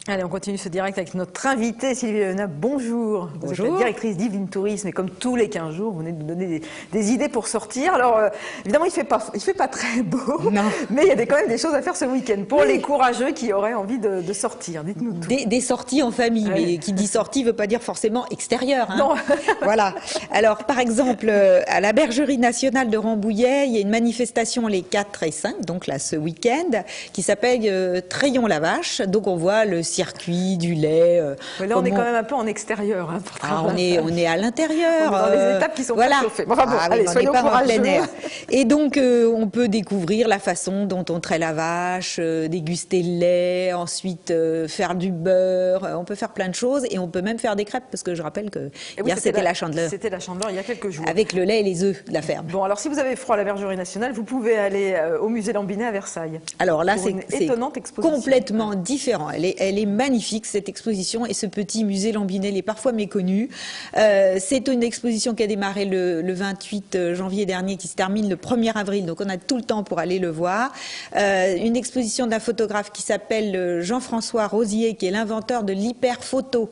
Allez, on continue ce direct avec notre invitée Sylvie Léonard. Bonjour. Vous êtes la directrice d'Yvelines Tourisme et comme tous les 15 jours, vous venez de nous donner des idées pour sortir. Alors, évidemment, il fait pas très beau, mais il y a quand même des choses à faire ce week-end pour les courageux qui auraient envie de sortir. Dites-nous tout. Des sorties en famille, mais qui dit sortie ne veut pas dire forcément extérieure. Hein. Non. Voilà. Alors, par exemple, à la Bergerie nationale de Rambouillet, il y a une manifestation les 4 et 5, donc là, ce week-end, qui s'appelle Trayons la vache. Donc, on voit le circuit, du lait. Mais là, on est quand même un peu en extérieur. Hein, on est à l'intérieur. Dans les étapes qui sont pas chauffées. Bravo, allez, soyons pas courageux. En plein air. Et donc, on peut découvrir la façon dont on traite la vache, déguster le lait, ensuite faire du beurre. On peut faire plein de choses et on peut même faire des crêpes, parce que je rappelle que hier, c'était la Chandeleur. C'était la Chandeleur il y a quelques jours. Avec le lait et les œufs de la ferme. Bon, alors si vous avez froid à la Bergerie nationale, vous pouvez aller au musée Lambinet à Versailles. Alors là, c'est étonnante exposition. Complètement différent. Elle est magnifique, cette exposition, et ce petit musée Lambinet, il est parfois méconnu. C'est une exposition qui a démarré le 28 janvier dernier, qui se termine le 1er avril, donc on a tout le temps pour aller le voir. Une exposition d'un photographe qui s'appelle Jean-François Rosier, qui est l'inventeur de l'hyperphoto.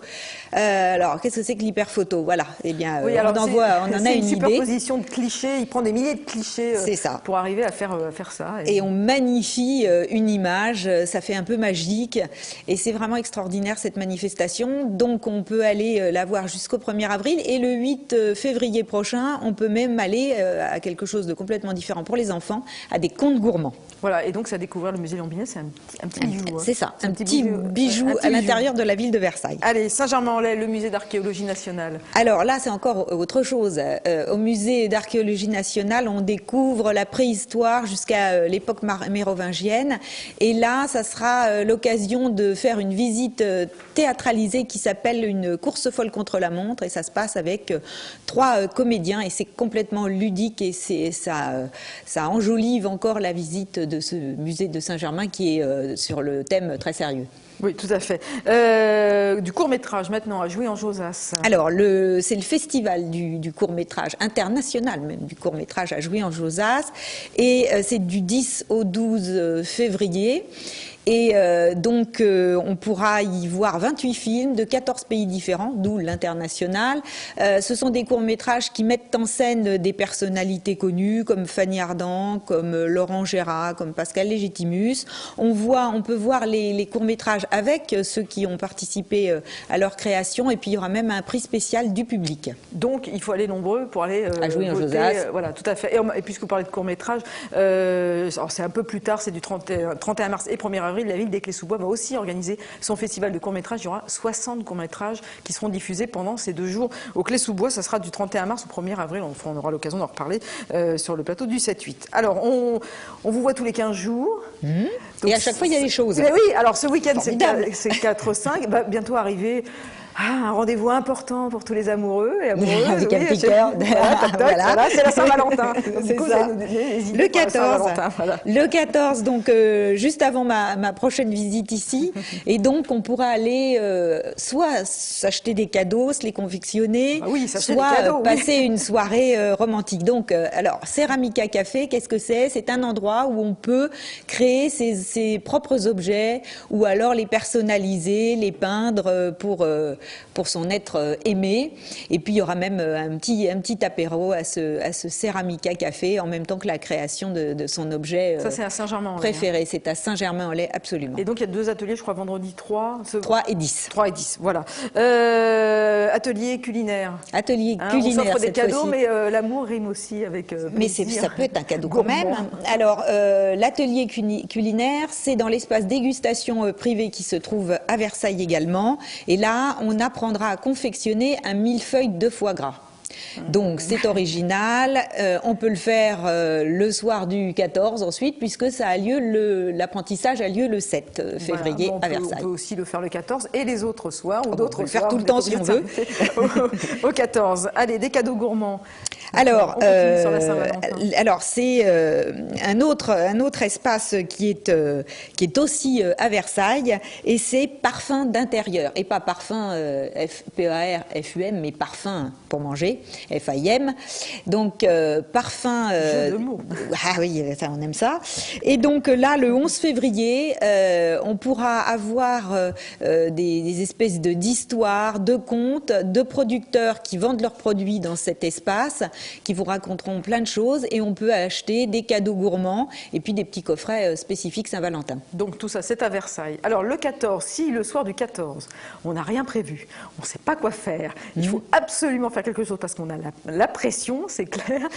Alors, qu'est-ce que c'est que l'hyperphoto? Voilà, eh bien, oui, on en a une idée. C'est une superposition de clichés, il prend des milliers de clichés pour arriver à faire ça. Et on magnifie une image, ça fait un peu magique, et c'est vraiment extraordinaire cette manifestation. Donc on peut aller la voir jusqu'au 1er avril, et le 8 février prochain, on peut même aller à quelque chose de complètement différent pour les enfants, à des contes gourmands. Voilà, et donc ça découvrir le musée Lambinet, c'est un petit bijou. C'est ça, un petit bijou à l'intérieur de la ville de Versailles. Allez, Saint-Germain-en-Laye, le musée d'archéologie nationale. Alors là, c'est encore autre chose. Au musée d'archéologie nationale, on découvre la préhistoire jusqu'à l'époque mérovingienne. Et là, ça sera l'occasion de faire une visite théâtralisée qui s'appelle une course folle contre la montre. Et ça se passe avec 3 comédiens. Et c'est complètement ludique et ça enjolive encore la visite de ce musée de Saint-Germain qui est sur le thème très sérieux. Oui, tout à fait. Du court-métrage maintenant à Jouy-en-Josas. Alors, c'est le festival du court-métrage, international même, du court-métrage à Jouy-en-Josas. Et c'est du 10 au 12 février. Et donc, on pourra y voir 28 films de 14 pays différents, d'où l'international. Ce sont des courts-métrages qui mettent en scène des personnalités connues, comme Fanny Ardant, comme Laurent Gérard, comme Pascal Légitimus. On peut voir les courts-métrages avec ceux qui ont participé à leur création, et puis il y aura même un prix spécial du public. Donc, il faut aller nombreux pour aller à Jouy-en-Josas. Voilà, tout à fait. Et puisque vous parlez de courts-métrages, c'est un peu plus tard, c'est du 31 mars et 1er avril. La ville d'Éclé-sous-Bois va aussi organiser son festival de courts-métrages. Il y aura 60 courts-métrages qui seront diffusés pendant ces 2 jours. Au Clé-sous-Bois, ça sera du 31 mars au 1er avril. On aura l'occasion d'en reparler sur le plateau du 7-8. Alors, on vous voit tous les 15 jours. Donc, et à chaque fois, il y a des choses. Mais oui, alors ce week-end, c'est 4-5. Bientôt arrivé. Un rendez-vous important pour tous les amoureux et amoureuses. Avec un petit cœur. Voilà, c'est la Saint-Valentin. C'est ça. Le 14. Voilà. Le 14, donc juste avant ma prochaine visite ici. Et donc, on pourra aller soit s'acheter des cadeaux, se les confectionner, soit passer une soirée romantique. Donc, alors, Ceramica Café, qu'est-ce que c'est? C'est un endroit où on peut créer ses propres objets ou alors les personnaliser, les peindre pour son être aimé. Et puis il y aura même un petit apéro à ce Ceramica Café en même temps que la création de son objet ça, c'est à Saint-Germain-en-Laye, préféré. Hein. C'est à Saint-Germain-en-Laye, absolument. Et donc il y a 2 ateliers, je crois, vendredi 3 et 10. 3 et 10, voilà. Atelier culinaire. Atelier culinaire. On s'offre des cadeaux, mais l'amour rime aussi avec mais ça peut être un cadeau quand même. Alors, l'atelier culinaire, c'est dans l'espace dégustation privé qui se trouve à Versailles également. Et là, on apprendra à confectionner un millefeuille de foie gras. Donc c'est original, on peut le faire le soir du 14 ensuite, puisque ça a lieu, l'apprentissage a lieu le 7 février à Versailles. On peut aussi le faire le 14 et les autres soirs, ou d'autres soirs. On peut le faire tout le temps si on veut. Au 14. Allez, des cadeaux gourmands. Alors, alors c'est un autre espace qui est aussi à Versailles, et c'est parfum d'intérieur, et pas parfum P-A-R-F-U-M, mais parfum pour manger, F-A-I-M. Donc parfum. Jeu de mots. Ah oui, ça, on aime ça. Et donc là, le 11 février, on pourra avoir des espèces d'histoires, de contes, de producteurs qui vendent leurs produits dans cet espace, qui vous raconteront plein de choses, et on peut acheter des cadeaux gourmands et puis des petits coffrets spécifiques Saint-Valentin. Donc tout ça, c'est à Versailles. Alors le 14, si le soir du 14, on n'a rien prévu, on ne sait pas quoi faire, il faut absolument faire quelque chose parce qu'on a la pression, c'est clair.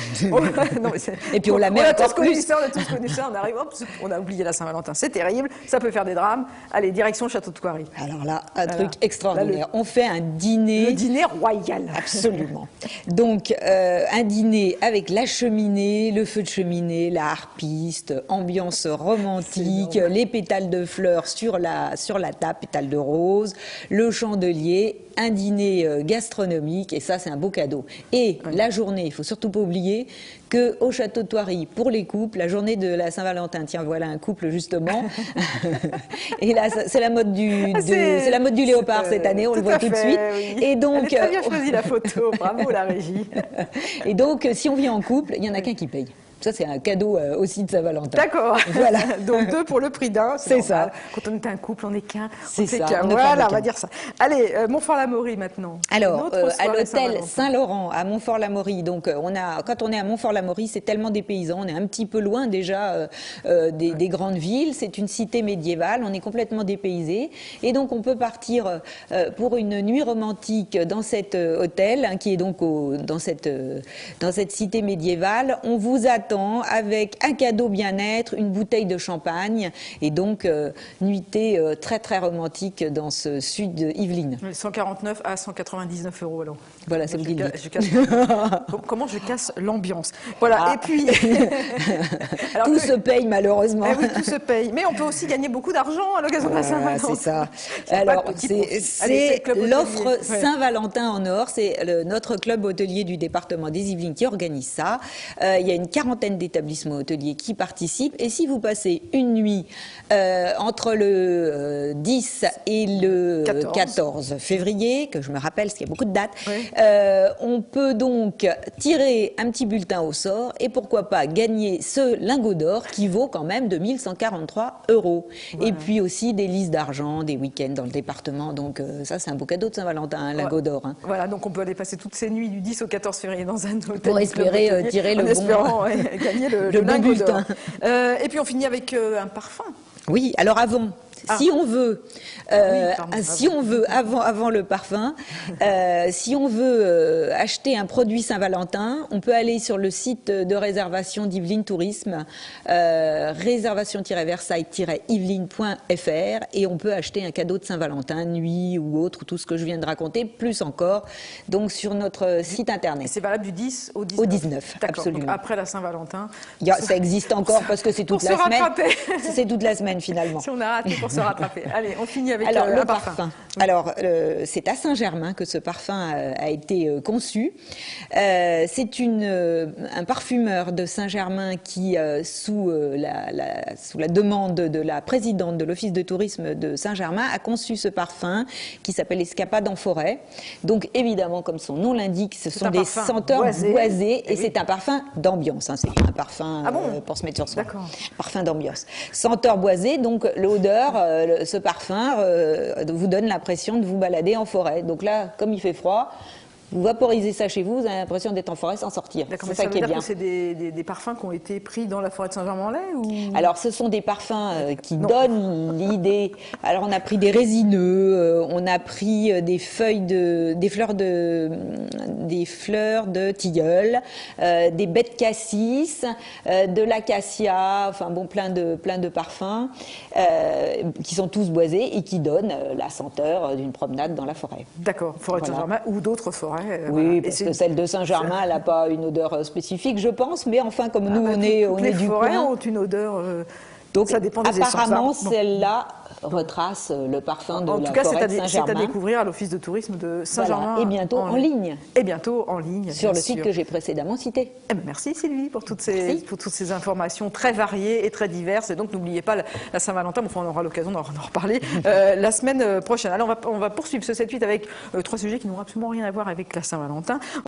Non, et puis on la met encore plus. On a tous connu ça, on arrive, hop, on a oublié la Saint-Valentin, c'est terrible, ça peut faire des drames. Allez, direction Château de Thoiry. Alors là, un truc extraordinaire. On fait un dîner. Le dîner royal. Absolument. Donc, un dîner avec la cheminée, le feu de cheminée, la harpiste, ambiance romantique, les pétales de fleurs sur la table, pétales de rose, le chandelier, un dîner gastronomique, et ça, c'est un beau cadeau. Et la journée, il faut surtout pas oublier qu'au Château de Thoiry, pour les couples, la journée de la Saint-Valentin, tiens, voilà un couple justement. Et là, c'est la mode du léopard cette année, on le voit tout de suite. Oui. Et donc, elle a très bien choisi la photo, bravo la régie. Et donc, si on vient en couple, il y en a qu'un qui paye. Ça, c'est un cadeau aussi de Saint-Valentin. D'accord. Voilà. Donc 2 pour le prix d'un. C'est ça. Quand on est un couple, on n'est qu'un. C'est ça. Voilà, on va dire ça. Allez, Montfort-l'Amaury maintenant. Alors, à l'hôtel Saint-Laurent, à Montfort-l'Amaury. Donc, quand on est à Montfort-l'Amaury, c'est tellement dépaysant. On est un petit peu loin déjà des grandes villes. C'est une cité médiévale. On est complètement dépaysé. Et donc, on peut partir pour une nuit romantique dans cet hôtel, hein, qui est donc dans cette cité médiévale. On vous attend avec un cadeau bien-être, une bouteille de champagne, et donc nuitée très très romantique dans ce sud de Yvelines. 149 à 199 euros alors. Voilà, c'est vous qui le dites. Comment je casse l'ambiance. Voilà, et puis... Alors, tout se paye malheureusement. Oui, tout se paye. Mais on peut aussi gagner beaucoup d'argent à l'occasion de la Saint-Valentin. C'est ça. Alors, c'est l'offre Saint-Valentin en or. C'est notre club hôtelier du département des Yvelines qui organise ça. Il y a une quarantaine d'établissements hôteliers qui participent. Et si vous passez une nuit entre le 10 et le 14 février, que je me rappelle, parce qu'il y a beaucoup de dates, on peut donc tirer un petit bulletin au sort et pourquoi pas gagner ce lingot d'or qui vaut quand même 2143 euros. Voilà. Et puis aussi des listes d'argent, des week-ends dans le département. Donc ça, c'est un beau cadeau de Saint-Valentin, un lingot d'or. Hein. Voilà, donc on peut aller passer toutes ces nuits du 10 au 14 février dans un hôtel. Pour espérer tirer le bon... gagner le bon bulletin. Et puis on finit avec un parfum. Oui, alors avant, si on veut, avant le parfum, si on veut acheter un produit Saint-Valentin, on peut aller sur le site de réservation d'Yvelines Tourisme, réservation-versailles-yvelines.fr, et on peut acheter un cadeau de Saint-Valentin, nuit ou autre, tout ce que je viens de raconter, plus encore, donc sur notre site internet. C'est valable du 10 au 19. Au 19, absolument. Donc après la Saint-Valentin. Ça existe encore parce que c'est toute la semaine. C'est toute la semaine finalement. Si on a raté pour se rattraper. Allez, on finit avec le parfum. Oui. Alors, c'est à Saint-Germain que ce parfum a été conçu. C'est un parfumeur de Saint-Germain qui, sous la demande de la présidente de l'Office de tourisme de Saint-Germain, a conçu ce parfum qui s'appelle Escapade en forêt. Donc, évidemment, comme son nom l'indique, ce sont des senteurs boisées et c'est un parfum d'ambiance. Hein. C'est un parfum pour se mettre sur soi. Parfum d'ambiance. Senteur boisée, donc l'odeur, ce parfum vous donne l'impression de vous balader en forêt. Donc là, comme il fait froid, vous vaporisez ça chez vous, vous avez l'impression d'être en forêt sans sortir. C'est ça qui est bien. Que c'est des parfums qui ont été pris dans la forêt de Saint-Germain-en-Laye ou... Alors, ce sont des parfums qui donnent l'idée. Alors, on a pris des résineux, on a pris des fleurs de tilleul, des baies de cassis, de l'acacia, enfin bon, plein de parfums qui sont tous boisés et qui donnent la senteur d'une promenade dans la forêt. D'accord, forêt de Saint-Germain ou d'autres forêts. Oui, parce que celle de Saint-Germain, elle n'a pas une odeur spécifique, je pense, mais enfin, comme nous, on est les du forêts coin. ont une odeur Donc ça dépend des apparemment, essences. celle-là retrace le parfum de en la tout cas, forêt de c'est Saint-Germain. à découvrir à l'Office de tourisme de Saint-Germain. Voilà. Et bientôt en ligne. Et bientôt en ligne. Sur le site que j'ai précédemment cité. Eh bien, merci Sylvie pour toutes ces informations très variées et très diverses. Et donc, n'oubliez pas la Saint-Valentin, enfin, on aura l'occasion d'en reparler la semaine prochaine. Alors, on va poursuivre ce 7-8 avec 3 sujets qui n'ont absolument rien à voir avec la Saint-Valentin.